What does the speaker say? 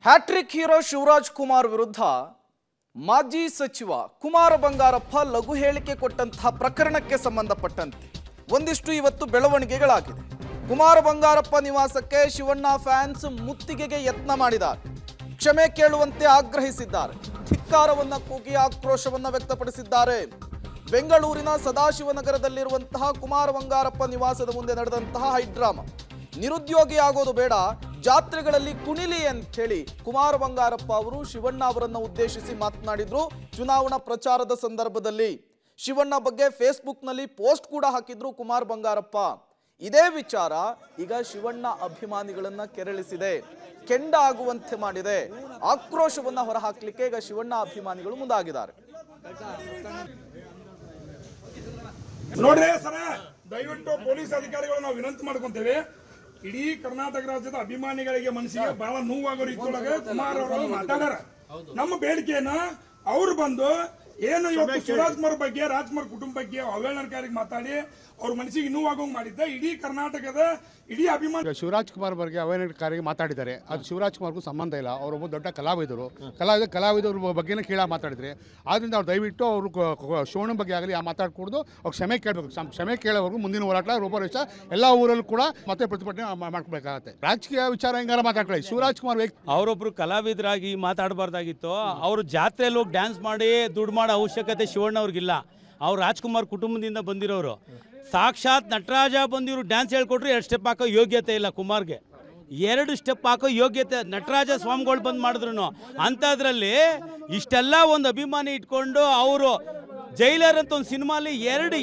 Hat trick hero Shivraj Kumar ವಿರುದ್ಧ ಮಾಜಿ ಸಚಿವ ಕುಮಾರ ಬಂಗಾರಪ್ಪ ಲಘು ಹೇಳಿಕೆ ಕೊಟ್ಟಂತಹ ಪ್ರಕರಣಕ್ಕೆ ಸಂಬಂಧಪಟ್ಟಂತೆ ಒಂದಿಷ್ಟು ಇವತ್ತು ಬೆಳವಣಿಗೆಗಳಾಗಿದೆ. ಕುಮಾರ ಬಂಗಾರಪ್ಪ ನಿವಾಸಕ್ಕೆ ಶಿವಣ್ಣ ಫ್ಯಾನ್ಸ್ ಮುತ್ತಿಗೆಗೆ ಯತ್ನ ಮಾಡಿದ್ದಾರೆ. ಕ್ಷಮೆ ಕೇಳುವಂತೆ ಆಗ್ರಹಿಸಿದ್ದಾರೆ. ಧಿಕ್ಕಾರವನ್ನ ಕೂಗಿ ಆಕ್ರೋಶವನ್ನ ವ್ಯಕ್ತಪಡಿಸಿದ್ದಾರೆ. ಬೆಂಗಳೂರಿನ ಸದಾಶಿವನಗರದಲ್ಲಿರುವಂತಹ ಕುಮಾರ ಬಂಗಾರಪ್ಪ ನಿವಾಸದ ಮುಂದೆ ನಡೆದಂತಹ ಹೈಡ್ರಾಮಾ. ನಿರುದ್ಯೋಗಿ ಆಗೋದು ಬೇಡ, ಜಾತ್ರೆಗಳಲ್ಲಿ ಕುಣಿಲಿ ಅಂತ ಹೇಳಿ ಕುಮಾರ ಬಂಗಾರಪ್ಪ ಅವರು ಶಿವಣ್ಣ ಅವರನ್ನ ಉದ್ದೇಶಿಸಿ ಮಾತನಾಡಿದ್ರು. ಚುನಾವಣಾ ಪ್ರಚಾರದ ಸಂದರ್ಭದಲ್ಲಿ ಶಿವಣ್ಣ ಬಗ್ಗೆ ಫೇಸ್ಬುಕ್ನಲ್ಲಿ ಪೋಸ್ಟ್ ಕೂಡ ಹಾಕಿದ್ರು ಕುಮಾರ ಬಂಗಾರಪ್ಪ. ಇದೇ ವಿಚಾರ ಈಗ ಶಿವಣ್ಣ ಅಭಿಮಾನಿಗಳನ್ನ ಕೆರಳಿಸಿದೆ, ಕೆಂಡ ಆಗುವಂತೆ ಮಾಡಿದೆ. ಆಕ್ರೋಶವನ್ನ ಹೊರಹಾಕ್ಲಿಕ್ಕೆ ಈಗ ಶಿವಣ್ಣ ಅಭಿಮಾನಿಗಳು ಮುಂದಾಗಿದ್ದಾರೆ. ನೋಡ್ರಿ ಸರ, ದಯವಿಟ್ಟು ಪೊಲೀಸ್ ಅಧಿಕಾರಿಗಳು ನಾವು ವಿನಂತಿ ಮಾಡ್ಕೊಂತೇವೆ. ಇಡೀ ಕರ್ನಾಟಕ ರಾಜ್ಯದ ಅಭಿಮಾನಿಗಳಿಗೆ ಮನಸ್ಸಿಗೆ ಬಹಳ ನೋವಾಗೋ ರೀತಿಯೊಳಗೆ ಕುಮಾರ್ ಅವರು ಮಾತಾಡ್ಯಾರ. ನಮ್ಮ ಬೇಡಿಕೆಯನ್ನ ಅವ್ರು ಬಂದು ಏನು ಇವತ್ತು ಶಿವರಾಜ್ ಕುಮಾರ್ ಬಗ್ಗೆ, ರಾಜ್ಕುಮಾರ್ ಕುಟುಂಬ ಬಗ್ಗೆ ಅವಹೇಳನಕಾರಿಗೆ ಮಾತಾಡಿ ಅವ್ರ ಮನಸ್ಸಿಗೆ ನೋವಾಗೋಂಗ್ ಮಾಡಿದ್ದ ಇಡೀ ಕರ್ನಾಟಕದ ಇಡೀ ಅಭಿಮಾನಿ. ಶಿವರಾಜ್ ಕುಮಾರ್ ಬಗ್ಗೆ ಅವಹೇಳನಕಾರಿಗೆ ಮಾತಾಡಿದ್ದಾರೆ. ಅದು ಶಿವರಾಜ್ ಕುಮಾರ್ಗೂ ಸಂಬಂಧ ಇಲ್ಲ. ಅವರೊಬ್ಬ ದೊಡ್ಡ ಕಲಾವಿದರು ಬಗ್ಗೆನೇ ಕೇಳ ಮಾತಾಡಿದ್ರೆ, ಆದ್ರಿಂದ ಅವ್ರು ದಯವಿಟ್ಟು ಅವರು ಶಿವಣ್ಣ ಬಗ್ಗೆ ಆಗಲಿ ಮಾತಾಡ್ಕೊಡ್ದು ಅವ್ರು ಕ್ಷಮೆ ಕೇಳಬೇಕು. ಕ್ಷಮೆ ಕೇಳೋವರೆಗೂ ಮುಂದಿನ ಹೋರಾಟ ರೂಪರೇಷ ಎಲ್ಲ ಊರಲ್ಲೂ ಕೂಡ ಮತ್ತೆ ಪ್ರತಿಭಟನೆ ಮಾಡ್ಕೋಬೇಕಾಗತ್ತೆ. ರಾಜಕೀಯ ವಿಚಾರ ಹೆಂಗಾರ ಮಾತಾಡ್ಕೊಳ್ಳಿ. ಶಿವರಾಜ್ ಕುಮಾರ್ ಅವರೊಬ್ರು ಕಲಾವಿದರಾಗಿ ಮಾತಾಡಬಾರ್ದಾಗಿತ್ತು. ಅವರು ಜಾತ್ರೆಯಲ್ಲಿ ಹೋಗಿ ಡ್ಯಾನ್ಸ್ ಮಾಡಿ ದುಡ್ಡು ಮಾಡೋ ಅವಶ್ಯಕತೆ ಶಿವಣ್ಣ ಅವ್ರಿಗಿಲ್ಲ. ಅವ್ರು ರಾಜ್ಕುಮಾರ್ ಕುಟುಂಬದಿಂದ ಬಂದಿರೋರು. ಸಾಕ್ಷಾತ್ ನಟರಾಜ ಬಂದಿವರು ಡ್ಯಾನ್ಸ್ ಹೇಳ್ಕೊಟ್ರು 2 ಸ್ಟೆಪ್ ಹಾಕೋ ಯೋಗ್ಯತೆ ಇಲ್ಲ ಕುಮಾರ್ಗೆ. 2 ಸ್ಟೆಪ್ ಹಾಕೋ ಯೋಗ್ಯತೆ ನಟರಾಜ ಸ್ವಾಮಿಗಳು ಬಂದು ಮಾಡಿದ್ರು. ಅಂಥದ್ರಲ್ಲಿ ಇಷ್ಟೆಲ್ಲ ಒಂದು ಅಭಿಮಾನಿ ಇಟ್ಕೊಂಡು ಅವರು ಜೈಲರ್ ಅಂತ ಒಂದು ಸಿನಿಮಾಲಿ ಎರಡು